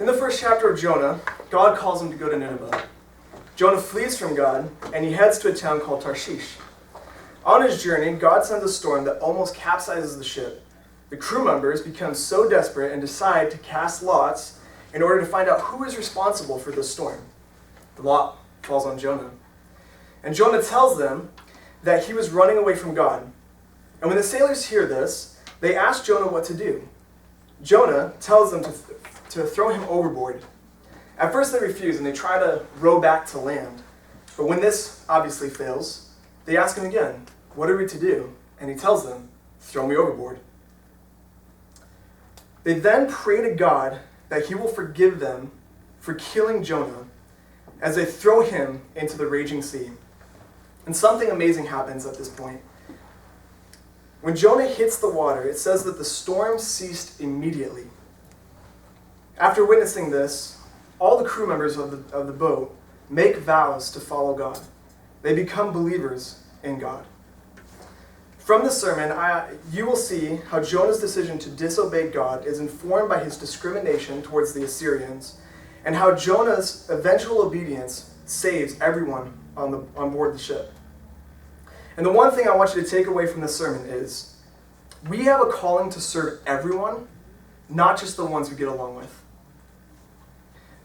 In the first chapter of Jonah, God calls him to go to Nineveh. Jonah flees from God, and he heads to a town called Tarshish. On his journey, God sends a storm that almost capsizes the ship. The crew members become so desperate and decide to cast lots in order to find out who is responsible for this storm. The lot falls on Jonah. And Jonah tells them that he was running away from God. And when the sailors hear this, they ask Jonah what to do. Jonah tells them to throw him overboard. At first they refuse and they try to row back to land. But when this obviously fails, they ask him again, what are we to do? And he tells them, throw me overboard. They then pray to God that he will forgive them for killing Jonah as they throw him into the raging sea. And something amazing happens at this point. When Jonah hits the water, it says that the storm ceased immediately. After witnessing this, all the crew members of the boat make vows to follow God. They become believers in God. From this sermon, you will see how Jonah's decision to disobey God is informed by his discrimination towards the Assyrians, and how Jonah's eventual obedience saves everyone on board the ship. And the one thing I want you to take away from this sermon is, we have a calling to serve everyone, not just the ones we get along with.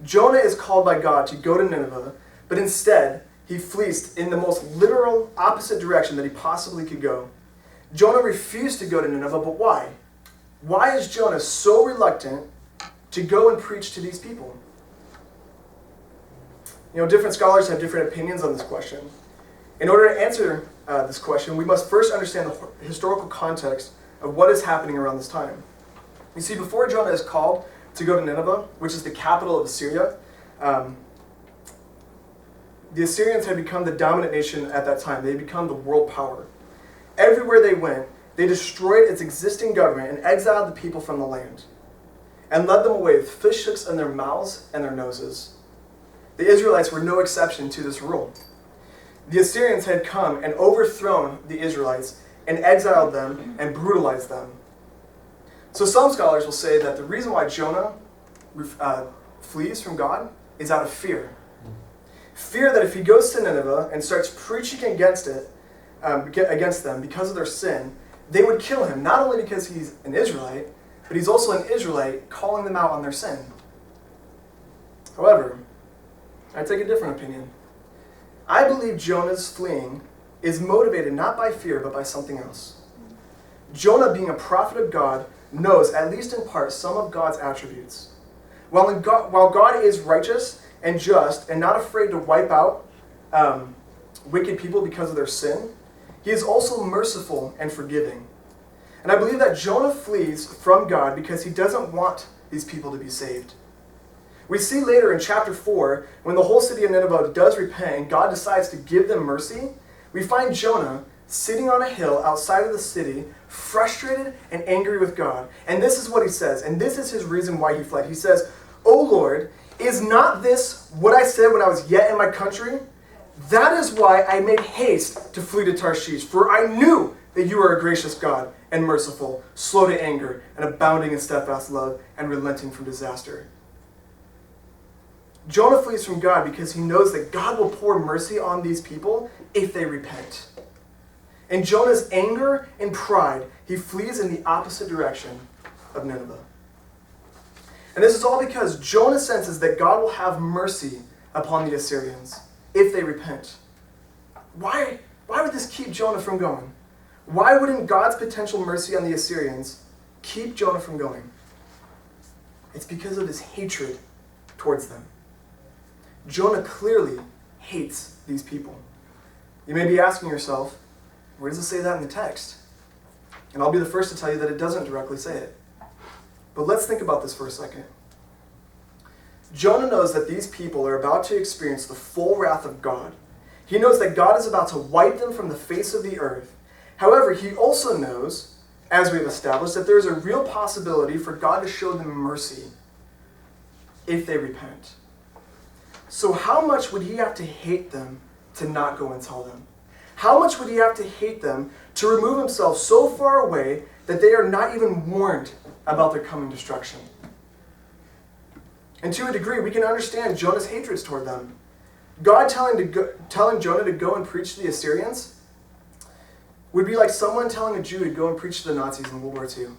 Jonah is called by God to go to Nineveh, but instead, he flees in the most literal opposite direction that he possibly could go. Jonah refused to go to Nineveh, but why? Why is Jonah so reluctant to go and preach to these people? Different scholars have different opinions on this question. In order to answer this question, we must first understand the historical context of what is happening around this time. You see, before Jonah is called to go to Nineveh, which is the capital of Assyria, the Assyrians had become the dominant nation at that time. They had become the world power. Everywhere they went, they destroyed its existing government and exiled the people from the land, and led them away with fish hooks in their mouths and their noses. The Israelites were no exception to this rule. The Assyrians had come and overthrown the Israelites and exiled them and brutalized them. So some scholars will say that the reason why Jonah flees from God is out of fear. Fear that if he goes to Nineveh and starts preaching against them because of their sin, they would kill him, not only because he's an Israelite, but he's also an Israelite calling them out on their sin. However, I take a different opinion. I believe Jonah's fleeing is motivated not by fear, but by something else. Jonah, being a prophet of God, knows, at least in part, some of God's attributes. While God is righteous and just and not afraid to wipe out wicked people because of their sin, he is also merciful and forgiving. And I believe that Jonah flees from God because he doesn't want these people to be saved. We see later in chapter 4, when the whole city of Nineveh does repent and God decides to give them mercy, we find Jonah sitting on a hill outside of the city, frustrated and angry with God. And this is what he says, and this is his reason why he fled. He says, "O Lord, is not this what I said when I was yet in my country? That is why I made haste to flee to Tarshish, for I knew that you are a gracious God and merciful, slow to anger, and abounding in steadfast love, and relenting from disaster." Jonah flees from God because he knows that God will pour mercy on these people if they repent. In Jonah's anger and pride, he flees in the opposite direction of Nineveh. And this is all because Jonah senses that God will have mercy upon the Assyrians if they repent. Why would this keep Jonah from going? Why wouldn't God's potential mercy on the Assyrians keep Jonah from going? It's because of his hatred towards them. Jonah clearly hates these people. You may be asking yourself, where does it say that in the text? And I'll be the first to tell you that it doesn't directly say it. But let's think about this for a second. Jonah knows that these people are about to experience the full wrath of God. He knows that God is about to wipe them from the face of the earth. However, he also knows, as we've established, that there is a real possibility for God to show them mercy if they repent. So how much would he have to hate them to not go and tell them? How much would he have to hate them to remove himself so far away that they are not even warned about their coming destruction? And to a degree, we can understand Jonah's hatreds toward them. God telling Jonah to go and preach to the Assyrians would be like someone telling a Jew to go and preach to the Nazis in World War II.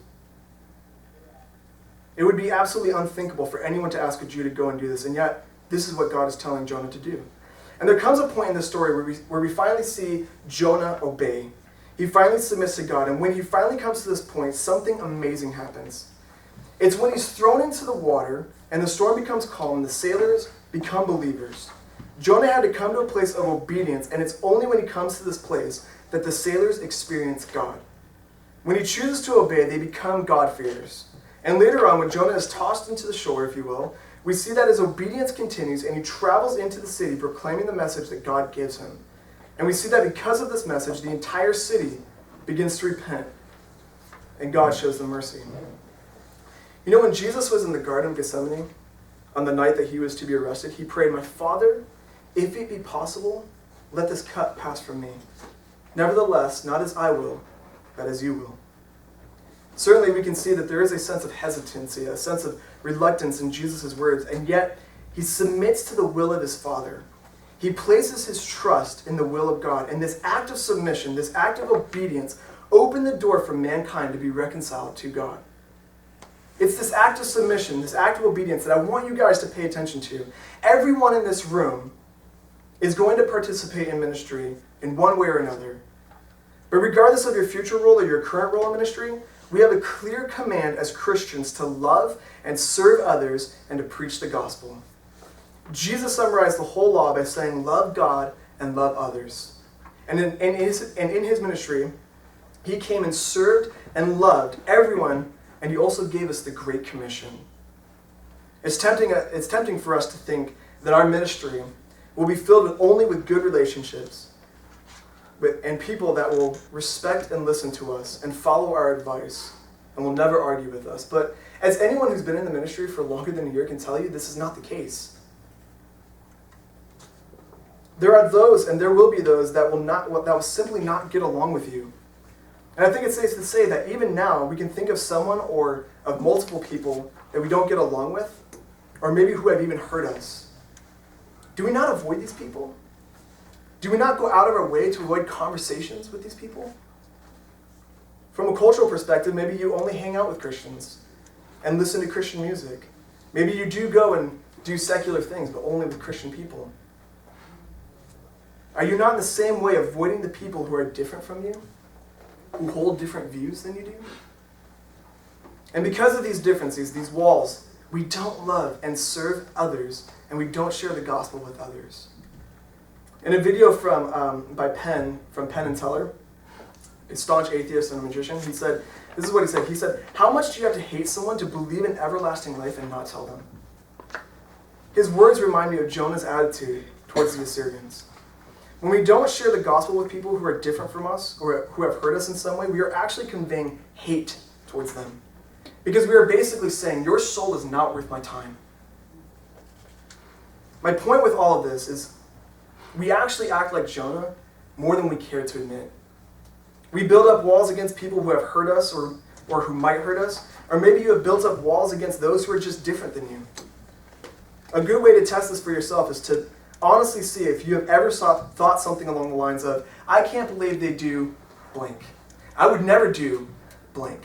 It would be absolutely unthinkable for anyone to ask a Jew to go and do this, and yet this is what God is telling Jonah to do. And there comes a point in this story where we finally see Jonah obey. He finally submits to God, and when he finally comes to this point, something amazing happens. It's when he's thrown into the water, and the storm becomes calm, and the sailors become believers. Jonah had to come to a place of obedience, and it's only when he comes to this place that the sailors experience God. When he chooses to obey, they become God-fearers. And later on, when Jonah is tossed into the shore, if you will, we see that his obedience continues, and he travels into the city proclaiming the message that God gives him. And we see that because of this message, the entire city begins to repent, and God shows them mercy. You know, when Jesus was in the Garden of Gethsemane, on the night that he was to be arrested, he prayed, "My Father, if it be possible, let this cup pass from me. Nevertheless, not as I will, but as you will." Certainly, we can see that there is a sense of hesitancy, a sense of reluctance in Jesus' words, and yet he submits to the will of his Father. He places his trust in the will of God, and this act of submission, this act of obedience, opened the door for mankind to be reconciled to God. It's this act of submission, this act of obedience that I want you guys to pay attention to. Everyone in this room is going to participate in ministry in one way or another. But regardless of your future role or your current role in ministry, we have a clear command as Christians to love and serve others and to preach the gospel. Jesus summarized the whole law by saying, love God and love others. And in his ministry, he came and served and loved everyone, and he also gave us the Great Commission. It's tempting for us to think that our ministry will be filled only with good relationships and people that will respect and listen to us and follow our advice and will never argue with us. But as anyone who's been in the ministry for longer than a year can tell you, this is not the case. There are those, and there will be those, that will simply not get along with you. And I think it's safe to say that even now, we can think of someone or of multiple people that we don't get along with, or maybe who have even hurt us. Do we not avoid these people? Do we not go out of our way to avoid conversations with these people? From a cultural perspective, maybe you only hang out with Christians and listen to Christian music. Maybe you do go and do secular things, but only with Christian people. Are you not in the same way avoiding the people who are different from you, who hold different views than you do? And because of these differences, these walls, we don't love and serve others, and we don't share the gospel with others. In a video by Payne, from Penn and Teller, a staunch atheist and a magician, he said, this is what he said. He said, "How much do you have to hate someone to believe in everlasting life and not tell them?" His words remind me of Jonah's attitude towards the Assyrians. When we don't share the gospel with people who are different from us or who have hurt us in some way, we are actually conveying hate towards them. Because we are basically saying, your soul is not worth my time. My point with all of this is we actually act like Jonah more than we care to admit. We build up walls against people who have hurt us or who might hurt us, or maybe you have built up walls against those who are just different than you. A good way to test this for yourself is to honestly see if you have ever thought something along the lines of, I can't believe they do blank. I would never do blank.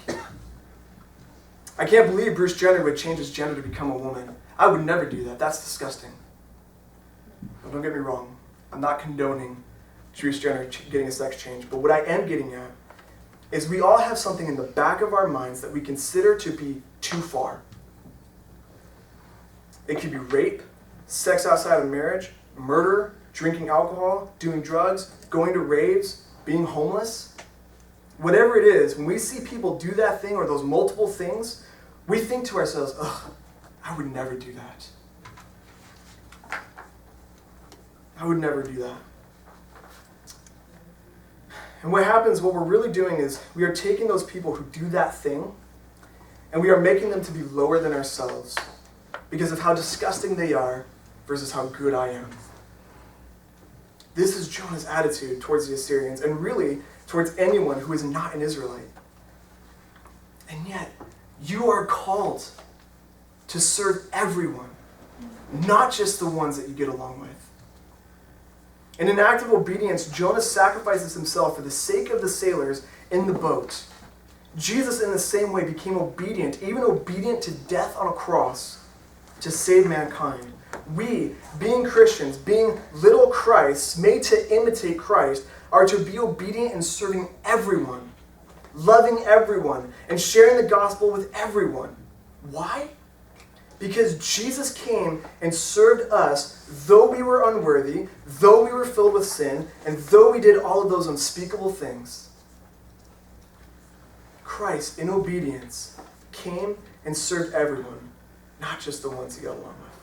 I can't believe Bruce Jenner would change his gender to become a woman. I would never do that. That's disgusting. But don't get me wrong. I'm not condoning Bruce Jenner getting a sex change. But what I am getting at is we all have something in the back of our minds that we consider to be too far. It could be rape, sex outside of marriage, murder, drinking alcohol, doing drugs, going to raves, being homeless. Whatever it is, when we see people do that thing or those multiple things, we think to ourselves, ugh, I would never do that. I would never do that. And what happens, what we're really doing is we are taking those people who do that thing and we are making them to be lower than ourselves because of how disgusting they are versus how good I am. This is Jonah's attitude towards the Assyrians and really towards anyone who is not an Israelite. And yet, you are called to serve everyone, not just the ones that you get along with. In an act of obedience, Jonah sacrifices himself for the sake of the sailors in the boat. Jesus, in the same way, became obedient, even obedient to death on a cross, to save mankind. We, being Christians, being little Christs, made to imitate Christ, are to be obedient in serving everyone, loving everyone, and sharing the gospel with everyone. Why? Because Jesus came and served us, though we were unworthy, though we were filled with sin, and though we did all of those unspeakable things. Christ, in obedience, came and served everyone, not just the ones he got along with.